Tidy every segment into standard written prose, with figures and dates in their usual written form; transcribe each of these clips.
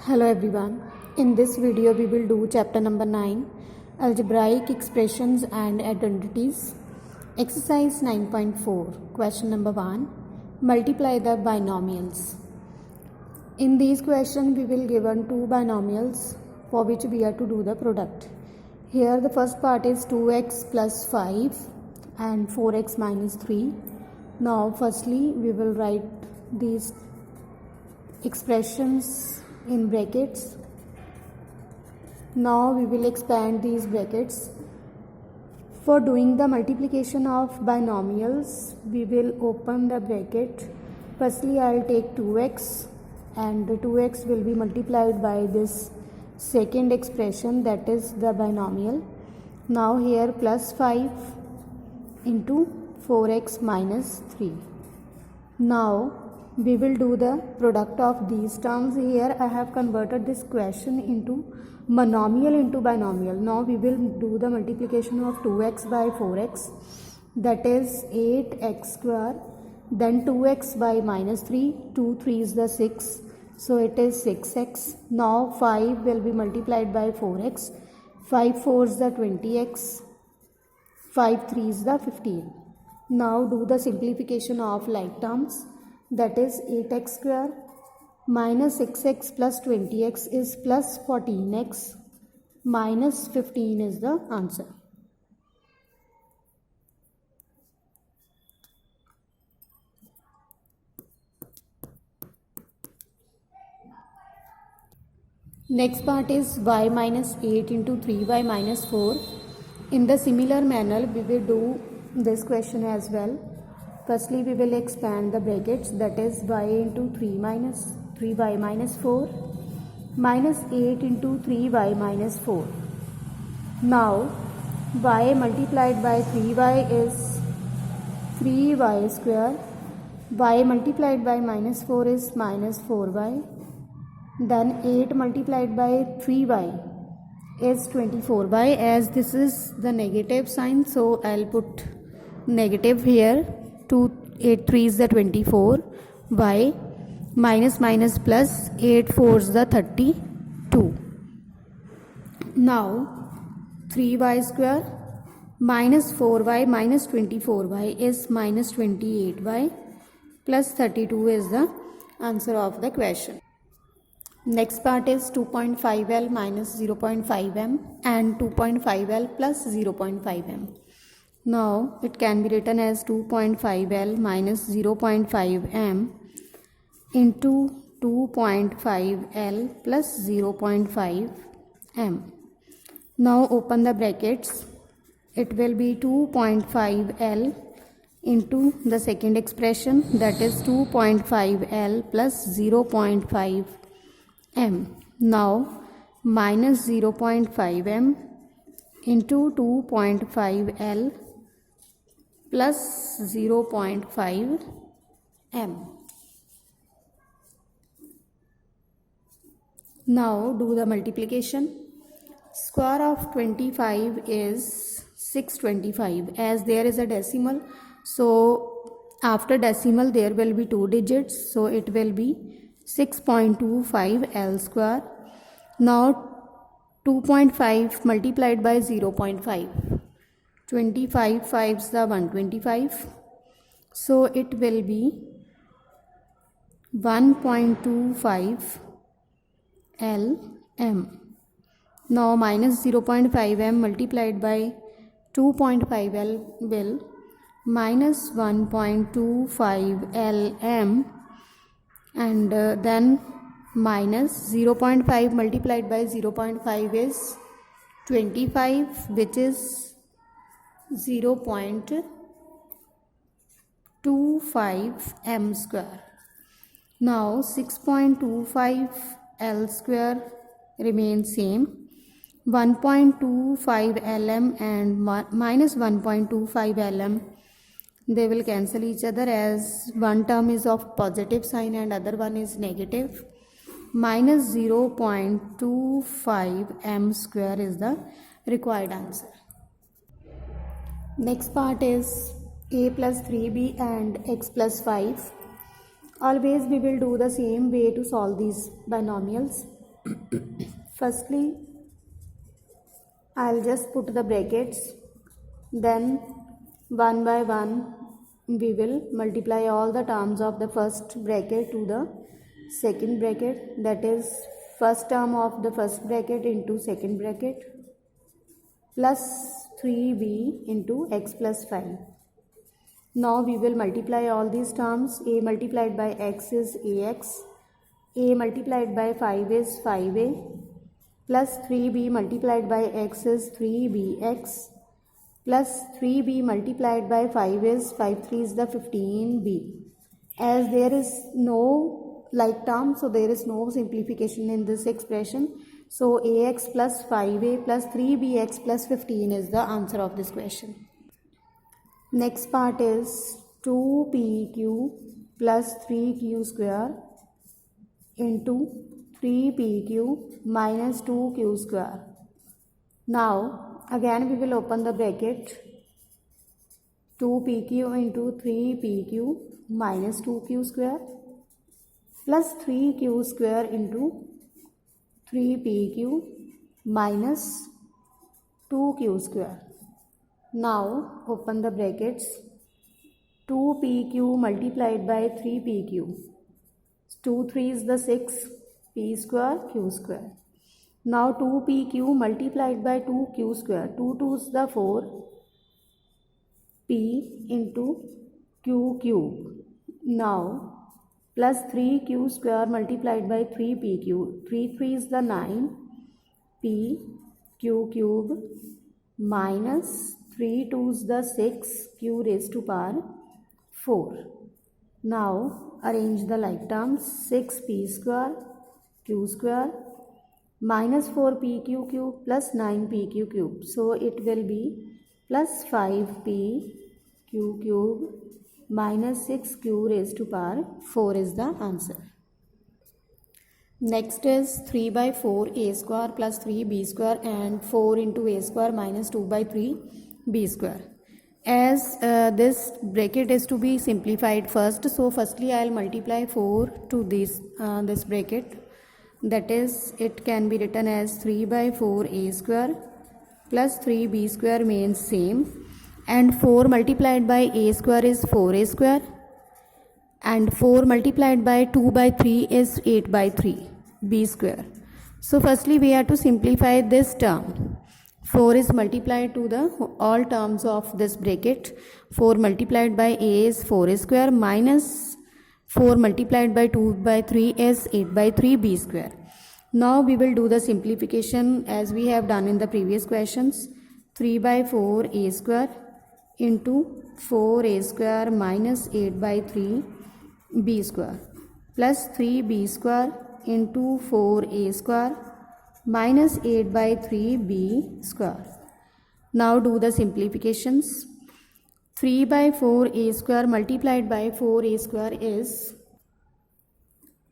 Hello everyone. In this video we will do chapter number 9, algebraic expressions and identities. Exercise 9.4. Question number 1. Multiply the binomials. In these questions we will given two binomials for which we are to do the product. Here the first part is 2x plus 5 and 4x minus 3. Now firstly we will write these expressions in brackets. Now we will expand these brackets. For doing the multiplication of binomials, we will open the bracket. Firstly, I will take 2x and the 2x will be multiplied by this second expression, that is the binomial. Now here plus 5 into 4x minus 3. Now we will do the product of these terms. Here I have converted this question into monomial into binomial. Now we will do the multiplication of 2x by 4x, that is 8x square, then 2x by minus 3, 2 3 is the 6, so it is 6x. Now 5 will be multiplied by 4x, 5 4 is the 20x, 5 3 is the 15. Now do the simplification of like terms, that is 8x square minus 6x plus 20x is plus 14x minus 15 is the answer. Next part is y minus 8 into 3y minus 4. In the similar manner we will do this question as well. Firstly we will expand the brackets, that is y into 3y minus 4 minus 8 into 3y minus 4. Now y multiplied by 3y is 3y square, y multiplied by minus 4 is minus 4y, then 8 multiplied by 3y is 24y. As this is the negative sign, so I'll put negative here. 8 3 is the 24, y minus minus plus 8 4 is the 32. Now 3y square minus 4y minus 24y is minus 28y plus 32 is the answer of the question. Next part is 2.5L minus 0.5m and 2.5L plus 0.5m. Now it can be written as 2.5L minus 0.5m into 2.5L plus 0.5m. Now open the brackets. It will be 2.5L into the second expression, that is 2.5L plus 0.5m. Now minus 0.5m into 2.5L plus 0.5m. Now do the multiplication. Square of 25 is 625. As there is a decimal, so after decimal there will be two digits, so it will be 6.25L square. Now 2.5 multiplied by 0.5. 25 5s the 125, so it will be 1.25 lm. Now minus 0.5m multiplied by 2.5l will minus 1.25 lm, and then minus 0.5 multiplied by 0.5 is 25, which is 0.25 m square. Now 6.25 l square remains same. 1.25 lm and minus 1.25 lm, they will cancel each other, as one term is of positive sign and other one is negative. Minus 0.25 m square is the required answer. Next part is a plus 3b and x plus 5. Always we will do the same way to solve these binomials. Firstly, I'll just put the brackets, then one by one we will multiply all the terms of the first bracket to the second bracket, that is first term of the first bracket into second bracket plus 3b into x plus 5. Now we will multiply all these terms. A multiplied by x is ax, a multiplied by 5 is 5a, plus 3b multiplied by x is 3bx, plus 3b multiplied by 5 is 5 3 is the 15b. As there is no like term, so there is no simplification in this expression. So ax plus 5a plus 3bx plus 15 is the answer of this question. Next part is 2pq plus 3q square into 3pq minus 2q square. Now again we will open the bracket, 2pq into 3pq minus 2q square plus 3q square into 3pq minus 2q square. Now open the brackets, 2pq multiplied by 3pq, 2 3 is the 6, p square q square. Now 2pq multiplied by 2q square, 2 2 is the 4, p into q cube. Now plus 3q square multiplied by 3pq, 3 3 is the 9, p q cube minus 3 2 is the 6, q raised to power 4. Now arrange the like terms, 6p square q square minus 4pq cube plus 9pq cube. So it will be plus 5p q cube minus 6q raised to power 4 is the answer. Next is 3 by 4 a square plus 3b square and 4 into a square minus 2 by 3 b square. As this bracket is to be simplified first, so firstly I will multiply 4 to this bracket, that is it can be written as 3 by 4 a square plus 3b square remains same, and 4 multiplied by a square is 4a square, and 4 multiplied by 2 by 3 is 8 by 3 b square. So firstly we have to simplify this term. 4 is multiplied to the all terms of this bracket. 4 multiplied by a is 4a square minus 4 multiplied by 2 by 3 is 8 by 3 b square. Now we will do the simplification as we have done in the previous questions. 3 by 4 a square into 4a square minus 8 by 3 b square plus 3b square into 4a square minus 8 by 3b square. Now do the simplifications. 3 by 4a square multiplied by 4a square is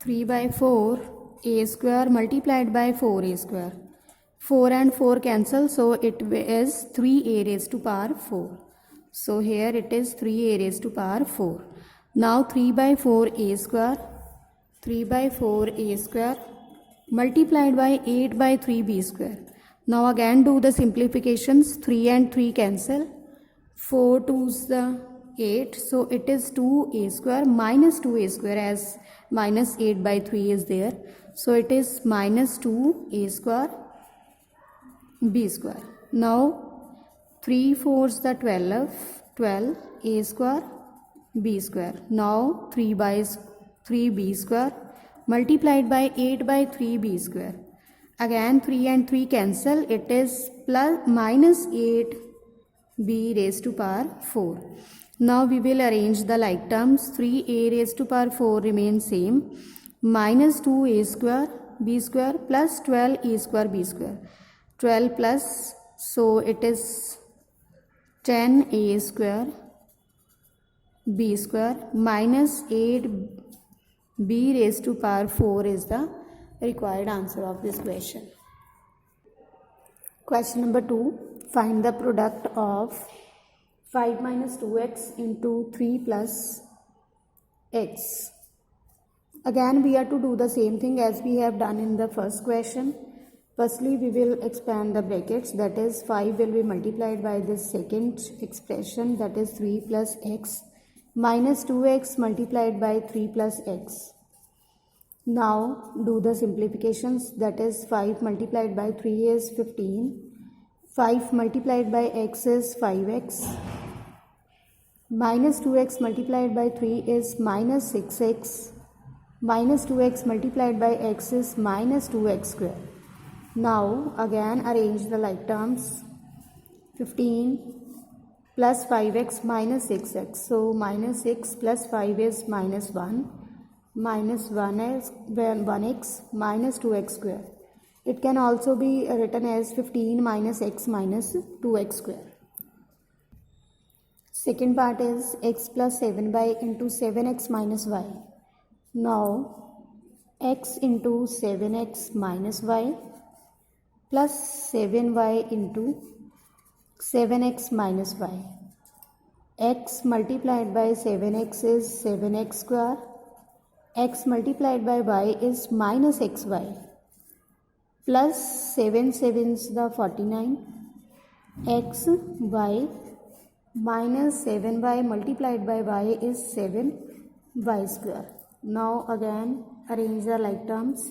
3 by 4a square multiplied by 4a square. 4 and 4 cancel, so it is 3a raised to power 4. So here it is 3a raised to power 4. Now 3 by 4a square, 3 by 4a square multiplied by 8 by 3b square. Now again do the simplifications, 3 and 3 cancel, 4 2 is the 8, so it is 2a square minus 2a square, as minus 8 by 3 is there, so it is minus 2a square b square. Now 3 4 is the 12 a square b square. Now 3 by 3b square multiplied by 8 by 3b square. Again 3 and 3 cancel, it is plus minus 8b raised to power 4. Now we will arrange the like terms. 3a raised to power 4 remains same, minus 2a square b square plus 12a square b square. 12 plus, so it is 10a square b square minus 8b raised to power 4 is the required answer of this question. Question number 2. Find the product of 5 minus 2x into 3 plus x. Again we are to do the same thing as we have done in the first question. Firstly we will expand the brackets, that is 5 will be multiplied by this second expression, that is 3 plus x minus 2x multiplied by 3 plus x. Now do the simplifications, that is 5 multiplied by 3 is 15, 5 multiplied by x is 5x, minus 2x multiplied by 3 is minus 6x, minus 2x multiplied by x is minus 2x square. Now again arrange the like terms, 15 plus 5x minus 6x, so minus 6 plus 5 is minus 1, minus 1 is 1x minus 2x square. It can also be written as 15 minus x minus 2x square. Second part is x plus 7y into 7x minus y. Now x into 7x minus y plus 7y into 7x minus y. X multiplied by 7x is 7x square. X multiplied by y is minus xy. Plus 7 7s the 49. X y minus 7y multiplied by y is 7y square. Now again arrange the like terms,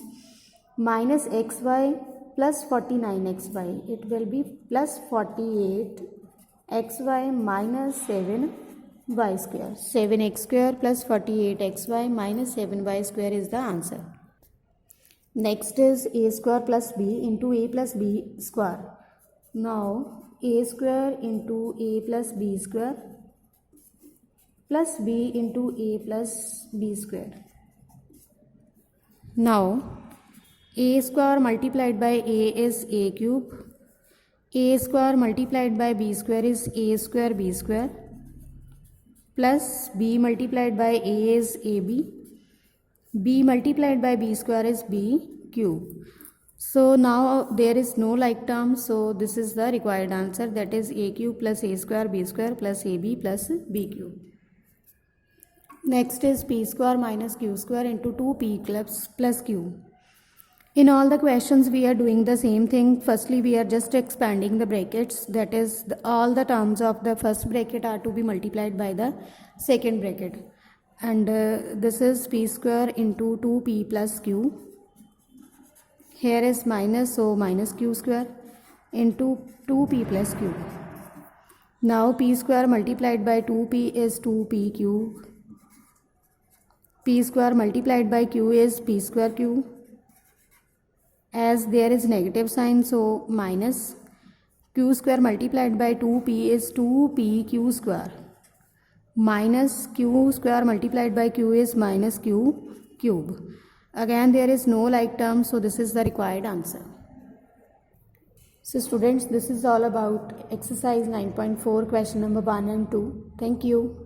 minus xy plus 49xy, it will be plus 48xy minus 7y square. 7x square plus 48xy minus 7y square is the answer. Next is a square plus b into a plus b square. Now a square into a plus b square plus b into a plus b square. Now a square multiplied by a is a cube, a square multiplied by b square is a square b square, plus b multiplied by a is ab, b multiplied by b square is b cube. So now there is no like term, so this is the required answer, that is a cube plus a square b square plus ab plus b cube. Next is p square minus q square into 2p plus q. In all the questions we are doing the same thing. Firstly we are just expanding the brackets, that is all the terms of the first bracket are to be multiplied by the second bracket, and this is p square into 2p plus q. Here is minus, so minus q square into 2p plus q. Now p square multiplied by 2p is 2p cube, p square multiplied by q is p square cube. As there is negative sign, so minus q square multiplied by 2p is 2p q square, minus q square multiplied by q is minus q cube. Again there is no like term, so this is the required answer. So students, this is all about exercise 9.4 question number 1 and 2. Thank you.